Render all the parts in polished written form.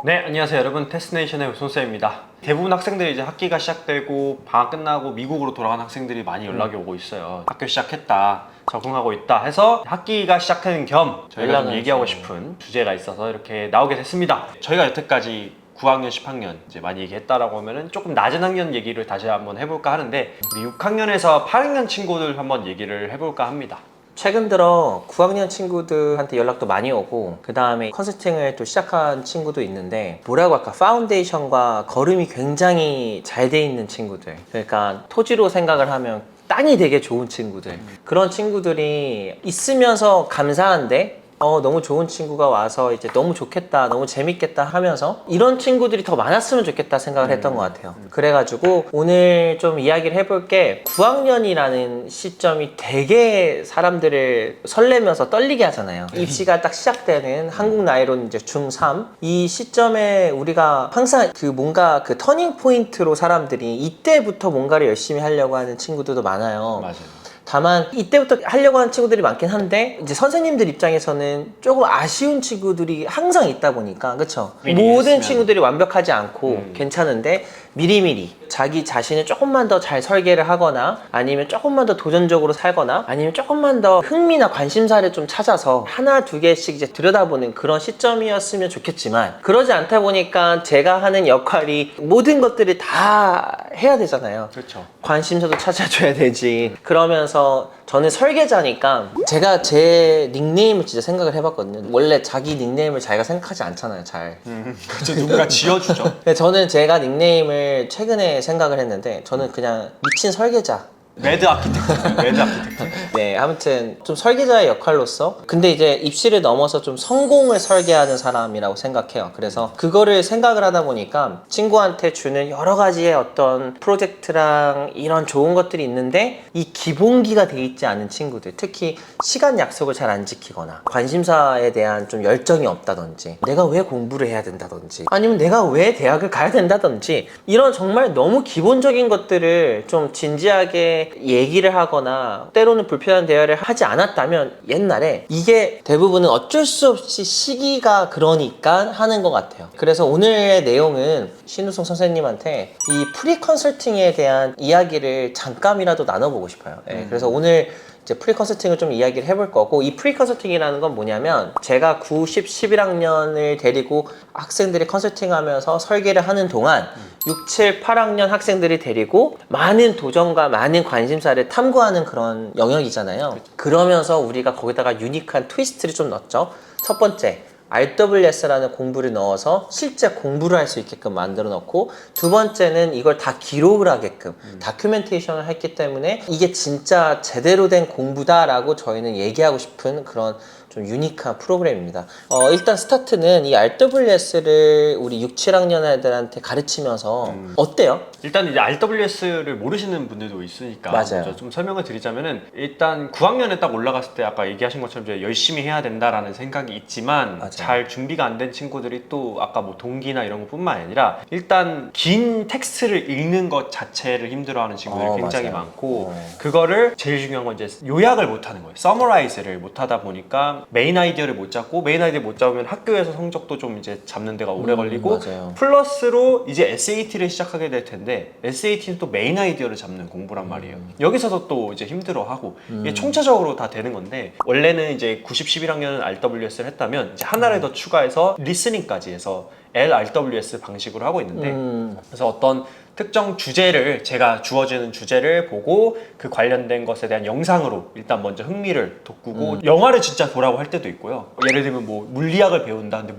네, 안녕하세요 여러분. 테스트네이션의 손쌤입니다. 대부분 학생들이 이제 학기가 시작되고 방학 끝나고 미국으로 돌아간 학생들이 많이 연락이 오고 있어요. 학교 시작했다, 적응하고 있다 해서 학기가 시작하는 겸 저희가 좀 얘기하고 싶은 주제가 있어서 이렇게 나오게 됐습니다. 저희가 여태까지 9학년, 10학년 이제 많이 얘기했다라고 하면은 조금 낮은 학년 얘기를 다시 한번 해볼까 하는데, 우리 6학년에서 8학년 친구들 한번 얘기를 해볼까 합니다. 최근 들어 9학년 친구들한테 연락도 많이 오고, 그 다음에 컨설팅을 또 시작한 친구도 있는데, 뭐라고 할까, 파운데이션과 걸음이 굉장히 잘 돼 있는 친구들, 그러니까 토지로 생각을 하면 땅이 되게 좋은 친구들, 그런 친구들이 있으면서 감사한데 너무 좋은 친구가 와서 이제 너무 좋겠다, 너무 재밌겠다 하면서 이런 친구들이 더 많았으면 좋겠다 생각을 했던 것 같아요. 그래가지고 오늘 좀 이야기를 해볼 게, 9학년이라는 시점이 되게 사람들을 설레면서 떨리게 하잖아요. 입시가 딱 시작되는, 한국 나이로는 이제 중3, 이 시점에 우리가 항상 그 뭔가 그 터닝 포인트로 사람들이 이때부터 뭔가를 열심히 하려고 하는 친구들도 많아요. 맞아요. 다만 이때부터 하려고 하는 친구들이 많긴 한데, 이제 선생님들 입장에서는 조금 아쉬운 친구들이 항상 있다 보니까, 그쵸? 모든 했으면. 친구들이 완벽하지 않고 괜찮은데 미리미리 자기 자신을 조금만 더 잘 설계를 하거나, 아니면 조금만 더 도전적으로 살거나, 아니면 조금만 더 흥미나 관심사를 좀 찾아서 하나 두 개씩 이제 들여다보는 그런 시점이었으면 좋겠지만, 그러지 않다 보니까 제가 하는 역할이 모든 것들을 다 해야 되잖아요. 그렇죠. 관심사도 찾아줘야 되지. 그러면서 저는 설계자니까 제가 제 닉네임을 진짜 생각을 해봤거든요. 원래 자기 닉네임을 자기가 생각하지 않잖아요, 잘. 그렇죠. 누군가 지어주죠. 근데 저는 제가 닉네임을 최근에 생각을 했는데, 저는 그냥 미친 설계자. 레드 아키텍트. 레드 아키텍트. 네, 아무튼 좀 설계자의 역할로서, 근데 이제 입시를 넘어서 좀 성공을 설계하는 사람이라고 생각해요. 그래서 그거를 생각을 하다 보니까 친구한테 주는 여러 가지의 어떤 프로젝트랑 이런 좋은 것들이 있는데, 이 기본기가 돼 있지 않은 친구들, 특히 시간 약속을 잘 안 지키거나, 관심사에 대한 좀 열정이 없다든지, 내가 왜 공부를 해야 된다든지, 아니면 내가 왜 대학을 가야 된다든지, 이런 정말 너무 기본적인 것들을 좀 진지하게 얘기를 하거나 때로는 불편한 대화를 하지 않았다면, 옛날에 이게 대부분은 어쩔 수 없이 시기가 그러니까 하는 것 같아요. 그래서 오늘의 내용은 신우성 선생님한테 이 프리 컨설팅에 대한 이야기를 잠깐이라도 나눠보고 싶어요. 그래서 오늘 이제 프리 컨설팅을 좀 이야기를 해볼 거고, 이 프리 컨설팅이라는 건 뭐냐면, 제가 9, 10, 11학년을 데리고 학생들이 컨설팅 하면서 설계를 하는 동안 6, 7, 8학년 학생들이 데리고 많은 도전과 많은 관심사를 탐구하는 그런 영역이잖아요. 그러면서 우리가 거기다가 유니크한 트위스트를 좀 넣었죠. 첫 번째, RWS라는 공부를 넣어서 실제 공부를 할 수 있게끔 만들어 놓고, 두 번째는 이걸 다 기록을 하게끔 다큐멘테이션을 했기 때문에 이게 진짜 제대로 된 공부다라고 저희는 얘기하고 싶은 그런 좀 유니크한 프로그램입니다. 일단 스타트는 이 RWS를 우리 6, 7학년 애들한테 가르치면서 어때요? 일단 이제 RWS를 모르시는 분들도 있으니까 맞아요. 먼저 좀 설명을 드리자면은, 일단 9학년에 딱 올라갔을 때 아까 얘기하신 것처럼 이제 열심히 해야 된다라는 생각이 있지만, 맞아요. 잘 준비가 안 된 친구들이 또 아까 뭐 동기나 이런 것뿐만 아니라 일단 긴 텍스트를 읽는 것 자체를 힘들어하는 친구들이 굉장히 맞아요. 많고, 그거를 제일 중요한 건 이제 요약을 못하는 거예요. 서머라이즈를 못하다 보니까 메인 아이디어를 못 잡고, 메인 아이디어 못 잡으면 학교에서 성적도 좀 이제 잡는 데가 오래 걸리고, 맞아요. 플러스로 이제 SAT를 시작하게 될 텐데, SAT는 또 메인 아이디어를 잡는 공부란 말이에요. 여기서도 또 이제 힘들어하고, 이게 총체적으로 다 되는 건데, 원래는 이제 90, 11학년은 RWS를 했다면 이제 하나를 더 추가해서 리스닝까지 해서 LRWS 방식으로 하고 있는데, 그래서 어떤 특정 주제를, 제가 주어지는 주제를 보고 그 관련된 것에 대한 영상으로 일단 먼저 흥미를 돋구고, 영화를 진짜 보라고 할 때도 있고요. 예를 들면 뭐 물리학을 배운다. 근데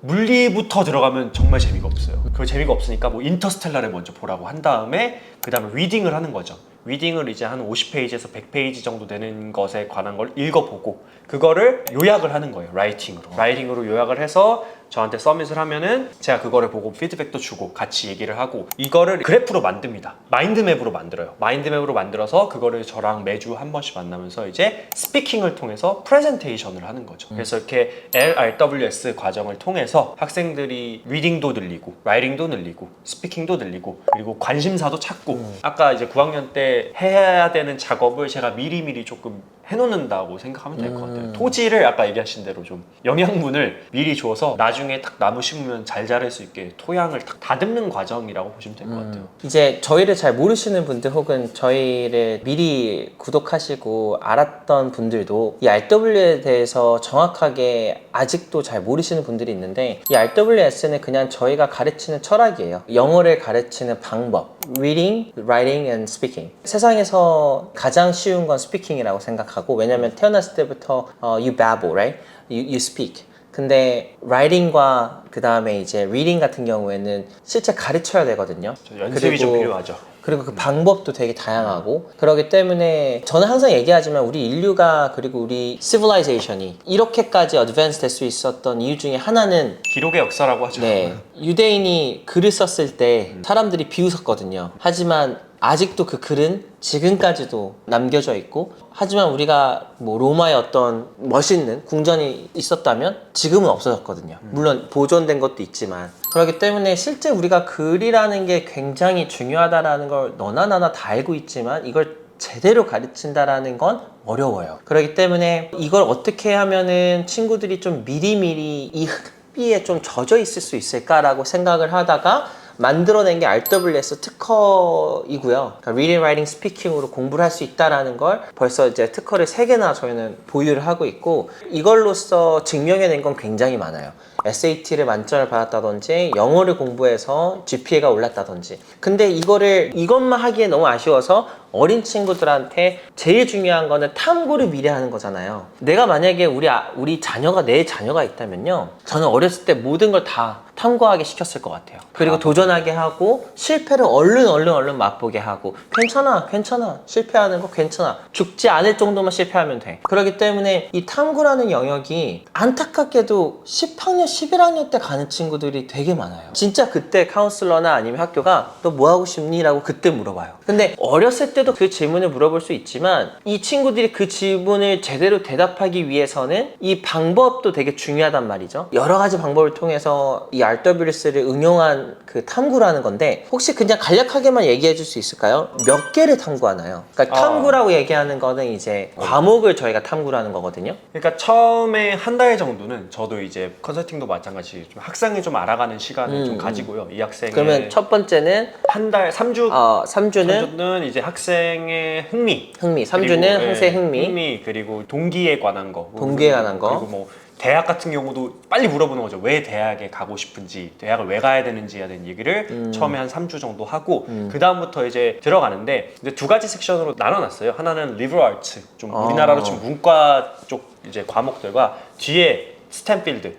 물리부터 들어가면 정말 재미가 없어요. 그 재미가 없으니까 뭐 인터스텔라를 먼저 보라고 한 다음에 그 다음에 리딩을 하는 거죠. 리딩을 이제 한 50페이지에서 100페이지 정도 되는 것에 관한 걸 읽어보고, 그거를 요약을 하는 거예요. 라이팅으로 요약을 해서 저한테 서밋을 하면은 제가 그거를 보고 피드백도 주고 같이 얘기를 하고, 이거를 그래프로 만듭니다. 마인드맵으로 만들어요. 마인드맵으로 만들어서 그거를 저랑 매주 한 번씩 만나면서 이제 스피킹을 통해서 프레젠테이션을 하는 거죠. 그래서 이렇게 LRWS 과정을 통해서 학생들이 리딩도 늘리고, 라이팅도 늘리고, 스피킹도 늘리고, 그리고 관심사도 찾고, 아까 이제 9학년 때 해야 되는 작업을 제가 미리미리 조금 해놓는다고 생각하면 될 것 같아요. 토지를 아까 얘기하신 대로 좀 영양분을 미리 줘서 나중에 딱 나무 심으면 잘 자랄 수 있게 토양을 딱 다듬는 과정이라고 보시면 될 것 같아요. 이제 저희를 잘 모르시는 분들 혹은 저희를 미리 구독하시고 알았던 분들도 이 RW에 대해서 정확하게 아직도 잘 모르시는 분들이 있는데, 이 RWS는 그냥 저희가 가르치는 철학이에요. 영어를 가르치는 방법. Reading, Writing and Speaking. 세상에서 가장 쉬운 건 스피킹이라고 생각하고, 왜냐면 태어났을 때부터 you babble, right? You speak. 근데 writing과 그 다음에 이제 reading 같은 경우에는 실제 가르쳐야 되거든요. 연습이 좀 필요하죠. 그리고 그 방법도 되게 다양하고, 그렇기 때문에 저는 항상 얘기하지만 우리 인류가, 그리고 우리 civilization이 이렇게까지 advance 될 수 있었던 이유 중에 하나는, 기록의 역사라고 하죠. 네, 유대인이 글을 썼을 때 사람들이 비웃었거든요. 하지만 아직도 그 글은 지금까지도 남겨져 있고, 하지만 우리가 뭐 로마의 어떤 멋있는 궁전이 있었다면 지금은 없어졌거든요. 물론 보존된 것도 있지만. 그렇기 때문에 실제 우리가 글이라는 게 굉장히 중요하다라는 걸 너나 나나 다 알고 있지만, 이걸 제대로 가르친다라는 건 어려워요. 그렇기 때문에 이걸 어떻게 하면은 친구들이 좀 미리미리 이 흡비에 좀 젖어 있을 수 있을까라고 생각을 하다가 만들어낸 게 RWS 특허이고요. 그러니까 Reading, Writing, Speaking으로 공부를 할 수 있다라는 걸 벌써 이제 특허를 3개나 저희는 보유를 하고 있고, 이걸로써 증명해낸 건 굉장히 많아요. SAT를 만점을 받았다든지, 영어를 공부해서 GPA가 올랐다든지. 근데 이것만 하기에 너무 아쉬워서 어린 친구들한테 제일 중요한 거는 탐구를 미리 하는 거잖아요. 내가 만약에 우리 자녀가, 내 자녀가 있다면요, 저는 어렸을 때 모든 걸 다 탐구하게 시켰을 것 같아요. 그리고 도전하게 하고, 실패를 얼른 맛보게 하고, 괜찮아 실패하는 거 괜찮아, 죽지 않을 정도만 실패하면 돼. 그렇기 때문에 이 탐구라는 영역이 안타깝게도 10학년 11학년 때 가는 친구들이 되게 많아요. 진짜 그때 카운슬러나 아니면 학교가 너 뭐 하고 싶니? 라고 그때 물어봐요. 근데 어렸을 때도 그 질문을 물어볼 수 있지만, 이 친구들이 그 질문을 제대로 대답하기 위해서는 이 방법도 되게 중요하단 말이죠. 여러 가지 방법을 통해서 이 RWS를 응용한 그 탐구라는 건데, 혹시 그냥 간략하게만 얘기해 줄 수 있을까요? 몇 개를 탐구하나요? 그러니까 탐구라고 얘기하는 거는 이제 과목을 저희가 탐구라는 거거든요. 그러니까 처음에 한 달 정도는 저도 이제 컨설팅도 마찬가지 좀 학생을 좀 알아가는 시간을 좀 가지고요. 이 학생의 그러면 첫 번째는 한 달 3주 3주는 이제 학생의 흥미 3주는 그리고, 학생 흥미, 그리고 동기에 관한 거, 그리고 뭐 대학 같은 경우도 빨리 물어보는 거죠. 왜 대학에 가고 싶은지, 대학을 왜 가야 되는지에 대한 얘기를 처음에 한 3주 정도 하고, 그 다음부터 이제 들어가는데, 이제 2가지 섹션으로 나눠놨어요. 하나는 liberal arts, 좀 우리나라로 지금 문과 쪽 이제 과목들과, 뒤에 스탠필드.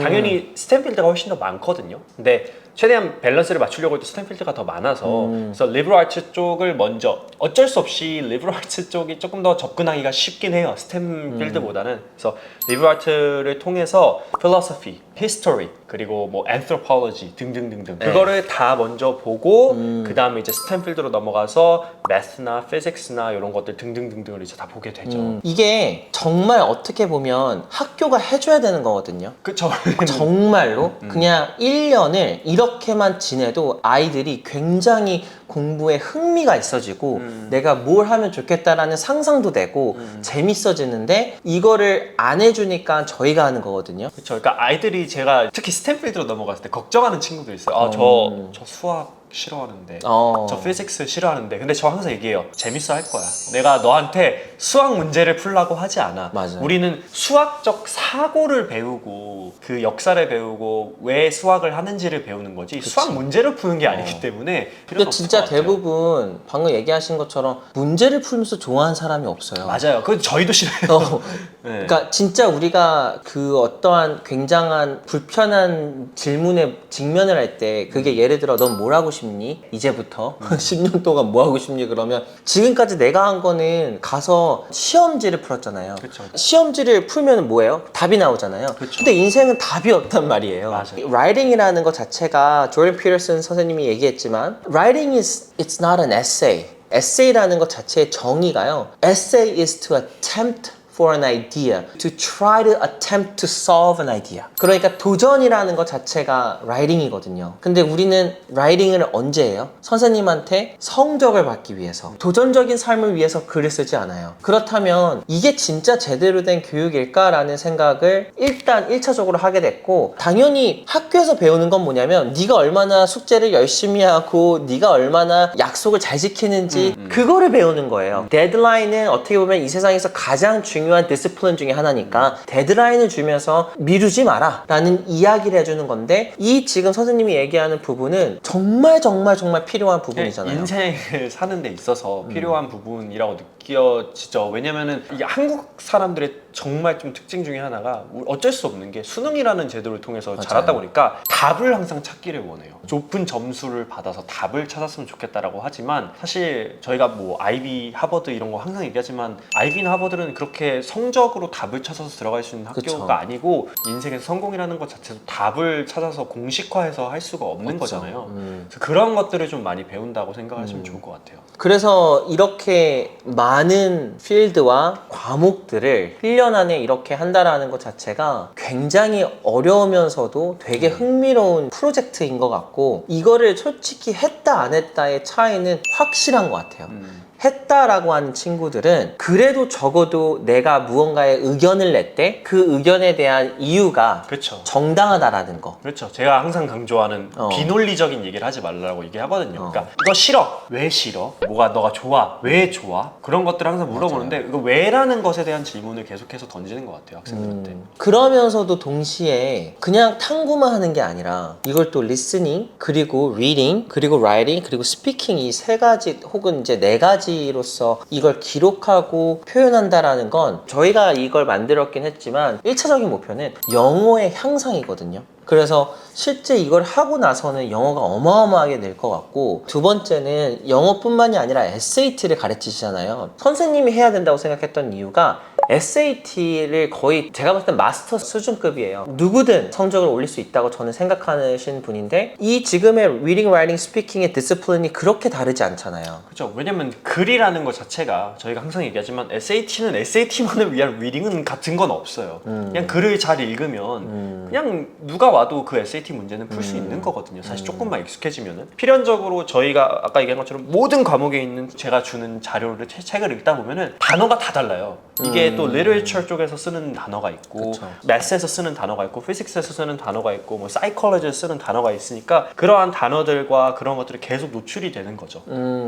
당연히 스탠필드가 훨씬 더 많거든요. 근데 최대한 밸런스를 맞추려고 해도 스탠필드가 더 많아서, 그래서 리버럴 아츠 쪽을 먼저, 어쩔 수 없이 리버럴 아츠 쪽이 조금 더 접근하기가 쉽긴 해요, 스탠필드보다는. 그래서 리버럴 아츠를 통해서 philosophy, history, 그리고 뭐 anthropology 등등등등, 그거를 다 먼저 보고, 그 다음에 이제 스탠필드로 넘어가서 math나 physics나 이런 것들 등등등등을 이제 다 보게 되죠. 이게 정말 어떻게 보면 학교가 해줘야 되는 거거든요. 그쵸. 정말로 그냥 1년을 이렇게만 지내도 아이들이 굉장히 공부에 흥미가 있어지고, 내가 뭘 하면 좋겠다라는 상상도 되고 재밌어지는데, 이거를 안 해주니까 저희가 하는 거거든요. 그렇죠. 그러니까 아이들이, 제가 특히 스탠필드로 넘어갔을 때 걱정하는 친구도 있어요. 아, 저 수학 싫어하는데, 저 피직스 싫어하는데. 근데 저 항상 얘기해요. 재밌어 할 거야. 내가 너한테 수학 문제를 풀라고 하지 않아. 맞아요. 우리는 수학적 사고를 배우고, 그 역사를 배우고, 왜 수학을 하는지를 배우는 거지, 수학 문제를 푸는 게 아니기 때문에. 근데 진짜 대부분 방금 얘기하신 것처럼 문제를 풀면서 좋아하는 사람이 없어요. 맞아요. 그건 저희도 싫어요. 네. 그러니까 진짜 우리가 그 어떠한 굉장한 불편한 질문에 직면을 할 때, 그게 예를 들어 넌 뭘 하고 싶니? 이제부터 10년 동안 뭐 하고 싶니? 그러면 지금까지 내가 한 거는 가서 시험지를 풀었잖아요. 그쵸. 시험지를 풀면 뭐예요? 답이 나오잖아요. 그쵸. 근데 인생은 답이 없단 말이에요. 맞아요. Writing이라는 것 자체가 조던 피터슨 선생님이 얘기했지만, Writing it's not an essay. 에세이라는 것 자체의 정의가요, Essay is to attempt for an idea, to try to attempt to solve an idea. 그러니까 도전이라는 것 자체가 writing이거든요. 근데 우리는 writing을 언제 해요? 선생님한테 성적을 받기 위해서, 도전적인 삶을 위해서 글을 쓰지 않아요. 그렇다면 이게 진짜 제대로 된 교육일까라는 생각을 일단 1차적으로 하게 됐고, 당연히 학교에서 배우는 건 뭐냐면 네가 얼마나 숙제를 열심히 하고 네가 얼마나 약속을 잘 지키는지 그거를 배우는 거예요. 데드라인은 어떻게 보면 이 세상에서 가장 중요한 디스플린 중에 하나니까 데드라인을 주면서 미루지 마라 라는 이야기를 해주는 건데, 이 지금 선생님이 얘기하는 부분은 정말 필요한 부분이잖아요. 인생을 사는 데 있어서 필요한 부분이라고 느껴지죠. 왜냐면은 이게 한국 사람들의 정말 좀 특징 중에 하나가 어쩔 수 없는 게 수능이라는 제도를 통해서 맞아요. 자랐다 보니까 답을 항상 찾기를 원해요. 높은 점수를 받아서 답을 찾았으면 좋겠다라고 하지만, 사실 저희가 뭐 아이비, 하버드 이런 거 항상 얘기하지만 아이비나 하버드는 그렇게 성적으로 답을 찾아서 들어갈 수 있는 학교가 그쵸. 아니고, 인생에서 성공이라는 것 자체도 답을 찾아서 공식화해서 할 수가 없는 그쵸. 거잖아요. 그래서 그런 것들을 좀 많이 배운다고 생각하시면 좋을 것 같아요. 그래서 이렇게 많은 필드와 과목들을 1년 안에 이렇게 한다라는 것 자체가 굉장히 어려우면서도 되게 흥미로운 프로젝트인 것 같고, 이거를 솔직히 했다 안 했다의 차이는 확실한 것 같아요. 했다라고 하는 친구들은 그래도 적어도 내가 무언가의 의견을 냈대, 그 의견에 대한 이유가 그렇죠. 정당하다라는 거. 그렇죠. 제가 항상 강조하는 어. 비논리적인 얘기를 하지 말라고 얘기하거든요. 그러니까 이거 싫어. 왜 싫어? 뭐가 너가 좋아? 왜 좋아? 그런 것들을 항상 물어보는데, 이거 왜라는 것에 대한 질문을 계속해서 던지는 것 같아요, 학생들한테. 그러면서도 동시에 그냥 탐구만 하는 게 아니라 이걸 또 listening, 그리고 reading, 그리고 writing, 그리고 speaking, 이 세 가지 혹은 이제 네 가지로서 이걸 기록하고 표현한다라는 건, 저희가 이걸 만들었긴 했지만 1차적인 목표는 영어의 향상이거든요. 그래서 실제 이걸 하고 나서는 영어가 어마어마하게 늘 것 같고, 두 번째는 영어뿐만이 아니라 SAT를 가르치시잖아요. 선생님이 해야 된다고 생각했던 이유가, SAT를 거의 제가 봤을 땐 마스터 수준급이에요. 누구든 성적을 올릴 수 있다고 저는 생각하신 분인데, 이 지금의 reading, writing, speaking의 디스플린이 그렇게 다르지 않잖아요. 그렇죠. 왜냐면 글이라는 것 자체가, 저희가 항상 얘기하지만 SAT는 SAT만을 위한 리딩은 같은 건 없어요. 그냥 글을 잘 읽으면 그냥 누가 와도 그 SAT 문제는 풀 수 있는 거거든요. 사실 조금만 익숙해지면은. 필연적으로 저희가 아까 얘기한 것처럼 모든 과목에 있는 제가 주는 자료를, 책을 읽다 보면은 단어가 다 달라요. 이게 또 literature 쪽에서 쓰는 단어가 있고, 그쵸. math에서 쓰는 단어가 있고, physics에서 쓰는 단어가 있고, 뭐 psychology에서 쓰는 단어가 있으니까 그러한 단어들과 그런 것들이 계속 노출이 되는 거죠.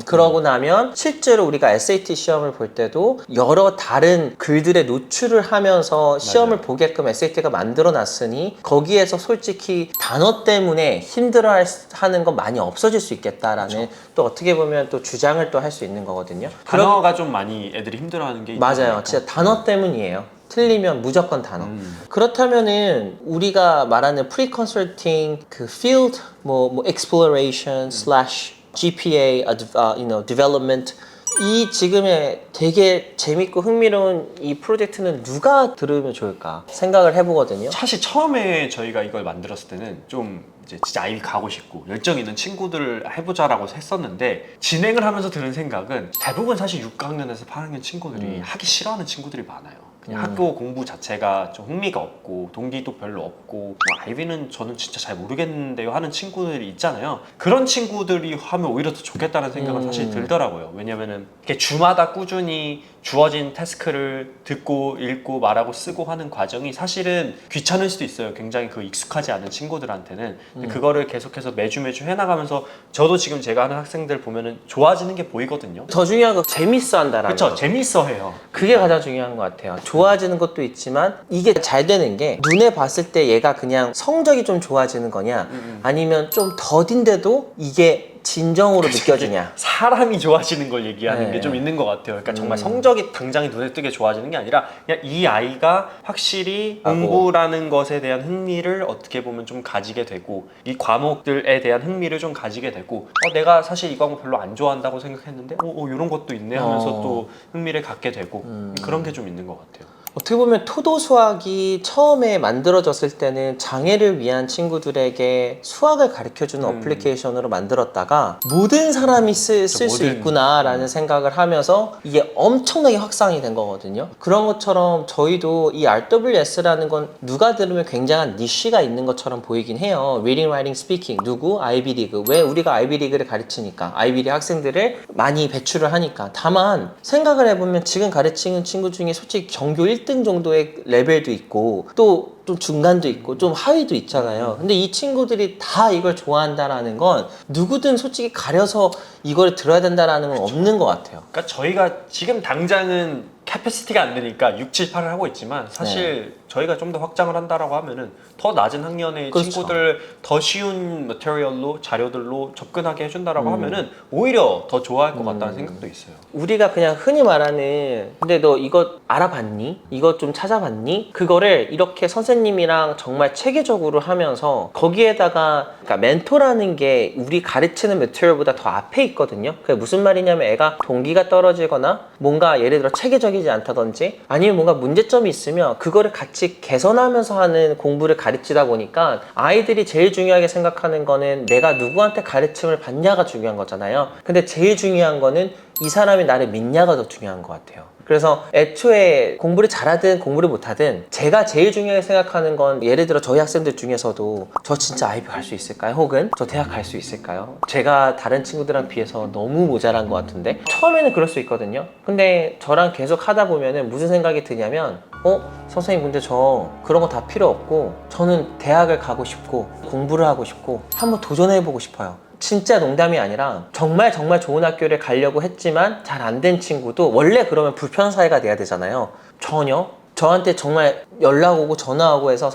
그러고 나면 실제로 우리가 SAT 시험을 볼 때도 여러 다른 글들의 노출을 하면서 시험을 맞아요. 보게끔 SAT가 만들어 놨으니, 거기에서 솔직히 단어 때문에 힘들어 하는 건 많이 없어질 수 있겠다라는, 또 어떻게 보면 또 주장을 또 할 수 있는 거거든요. 단어가 좀 많이 애들이 힘들어하는 게 있다 맞아요. 보니까. 진짜 단어 때문이에요. 틀리면 무조건 단어. 그렇다면은 우리가 말하는 pre-consulting, 그 field 뭐 exploration slash GPA, development, 이 지금의 되게 재밌고 흥미로운 이 프로젝트는 누가 들으면 좋을까 생각을 해보거든요. 사실 처음에 저희가 이걸 만들었을 때는 좀 이제 진짜 아이비 가고 싶고 열정 있는 친구들을 해보자라고 했었는데, 진행을 하면서 드는 생각은 대부분 사실 6학년에서 8학년 친구들이 하기 싫어하는 친구들이 많아요. 그냥 학교 공부 자체가 좀 흥미가 없고 동기도 별로 없고, 뭐 아이비는 저는 진짜 잘 모르겠는데요 하는 친구들이 있잖아요. 그런 친구들이 하면 오히려 더 좋겠다는 생각은 사실 들더라고요. 왜냐면은 이렇게 주마다 꾸준히 주어진 태스크를 듣고 읽고 말하고 쓰고 하는 과정이 사실은 귀찮을 수도 있어요. 굉장히 그 익숙하지 않은 친구들한테는. 근데 그거를 계속해서 매주 해나가면서, 저도 지금 제가 하는 학생들 보면은 좋아지는 게 보이거든요. 더 중요한 건 재밌어 한다라는 그렇죠. 거. 재밌어 해요. 그게 가장 중요한 것 같아요. 좋아지는 것도 있지만, 이게 잘 되는 게 눈에 봤을 때 얘가 그냥 성적이 좀 좋아지는 거냐, 아니면 좀 더딘데도 이게 진정으로 느껴지냐. 사람이 좋아지는 걸 얘기하는 네. 게 좀 있는 것 같아요. 그러니까 정말 성적이 당장에 눈에 띄게 좋아지는 게 아니라, 그냥 이 아이가 확실히 공부라는 것에 대한 흥미를 어떻게 보면 좀 가지게 되고, 이 과목들에 대한 흥미를 좀 가지게 되고, 내가 사실 이 과목 별로 안 좋아한다고 생각했는데 이런 것도 있네 하면서 또 흥미를 갖게 되고, 그런 게 좀 있는 것 같아요. 어떻게 보면 토도 수학이 처음에 만들어졌을 때는 장애를 위한 친구들에게 수학을 가르쳐주는 어플리케이션으로 만들었다가 모든 사람이 쓸 수 모든- 있구나라는 생각을 하면서 이게 엄청나게 확산이 된 거거든요. 그런 것처럼 저희도 이 RWS라는 건 누가 들으면 굉장한 니쉬가 있는 것처럼 보이긴 해요. Reading, Writing, Speaking. 누구? 아이비리그. 왜 우리가 아이비리그를 가르치니까. 아이비리그 학생들을 많이 배출을 하니까. 다만 생각을 해보면 지금 가르치는 친구 중에 솔직히 전교 1등 정도의 레벨도 있고 또 좀 중간도 있고 좀 하위도 있잖아요. 근데 이 친구들이 다 이걸 좋아한다라는 건 누구든 솔직히 가려서 이걸 들어야 된다라는 건 없는 것 같아요. 그러니까 저희가 지금 당장은 캐패시티가 안 되니까 6, 7, 8을 하고 있지만 사실 저희가 좀 더 확장을 한다라고 하면은 더 낮은 학년의 그렇죠. 친구들 더 쉬운 머티리얼로 자료들로 접근하게 해준다라고 하면은 오히려 더 좋아할 것 같다는 생각도 있어요. 우리가 그냥 흔히 말하는 근데 너 이거 알아봤니? 이거 좀 찾아봤니? 그거를 이렇게 선생님이랑 정말 체계적으로 하면서 거기에다가 그러니까 멘토라는 게 우리 가르치는 매트리얼보다 더 앞에 있거든요. 그게 무슨 말이냐면 애가 동기가 떨어지거나 뭔가 예를 들어 체계적이지 않다든지 아니면 뭔가 문제점이 있으면 그거를 같이 개선하면서 하는 공부를 가르치다 보니까 아이들이 제일 중요하게 생각하는 거는 내가 누구한테 가르침을 받냐가 중요한 거잖아요. 근데 제일 중요한 거는 이 사람이 나를 믿냐가 더 중요한 것 같아요. 그래서 애초에 공부를 잘하든 공부를 못하든 제가 제일 중요하게 생각하는 건 예를 들어 저희 학생들 중에서도 저 진짜 아이비 갈 수 있을까요? 혹은 저 대학 갈 수 있을까요? 제가 다른 친구들랑 비해서 너무 모자란 것 같은데 처음에는 그럴 수 있거든요. 근데 저랑 계속 하다 보면은 무슨 생각이 드냐면 선생님 근데 저 그런 거 다 필요 없고 저는 대학을 가고 싶고 공부를 하고 싶고 한번 도전해보고 싶어요. 진짜 농담이 아니라 정말 정말 좋은 학교를 가려고 했지만 잘 안 된 친구도 원래 그러면 불편 사이가 돼야 되잖아요. 전혀 저한테 정말 연락 오고 전화 오고 해서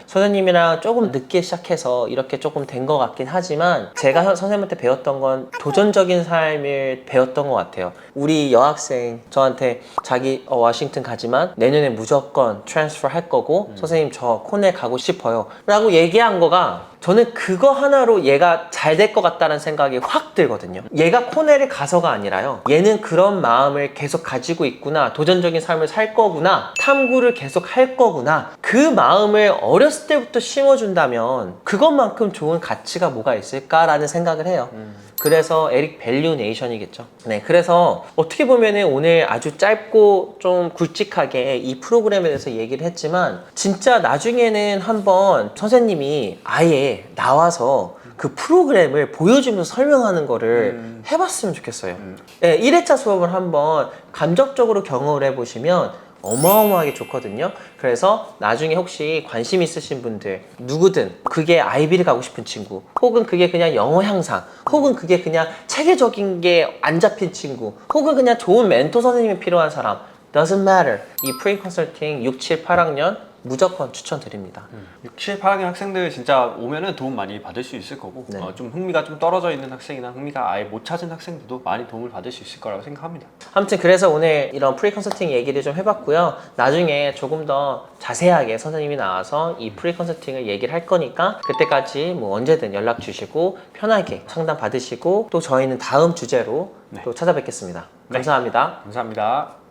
선생님이랑 조금 늦게 시작해서 이렇게 조금 된 것 같긴 하지만 제가 선생님한테 배웠던 건 도전적인 삶을 배웠던 것 같아요. 우리 여학생 저한테 자기 워싱턴 가지만 내년에 무조건 트랜스퍼 할 거고 선생님 저 코넬 가고 싶어요 라고 얘기한 거가 저는 그거 하나로 얘가 잘 될 것 같다는 생각이 확 들거든요. 얘가 코넬을 가서가 아니라요. 얘는 그런 마음을 계속 가지고 있구나. 도전적인 삶을 살 거구나. 탐구를 계속 할 거구나. 그 마음을 어렸을 때부터 심어준다면 그것만큼 좋은 가치가 뭐가 있을까라는 생각을 해요. 그래서 에릭 밸류 네이션이겠죠. 네, 그래서 어떻게 보면은 오늘 아주 짧고 좀 굵직하게 이 프로그램에 대해서 얘기를 했지만 진짜 나중에는 한번 선생님이 아예 나와서 그 프로그램을 보여주면서 설명하는 거를 해봤으면 좋겠어요. 네, 1회차 수업을 한번 감정적으로 경험을 해보시면 어마어마하게 좋거든요. 그래서 나중에 혹시 관심 있으신 분들 누구든 그게 아이비를 가고 싶은 친구 혹은 그게 그냥 영어 향상 혹은 그게 그냥 체계적인 게 안 잡힌 친구 혹은 그냥 좋은 멘토 선생님이 필요한 사람 doesn't matter. 이 프리 컨설팅 6, 7, 8학년 무조건 추천드립니다. 6, 7, 8학년 학생들 진짜 오면은 도움 많이 받을 수 있을 거고 네. 좀 흥미가 좀 떨어져 있는 학생이나 흥미가 아예 못 찾은 학생들도 많이 도움을 받을 수 있을 거라고 생각합니다. 아무튼 그래서 오늘 이런 프리 컨설팅 얘기를 좀 해봤고요. 나중에 조금 더 자세하게 선생님이 나와서 이 프리 컨설팅을 얘기를 할 거니까 그때까지 뭐 언제든 연락 주시고 편하게 상담 받으시고 또 저희는 다음 주제로 또 찾아뵙겠습니다. 감사합니다. 감사합니다.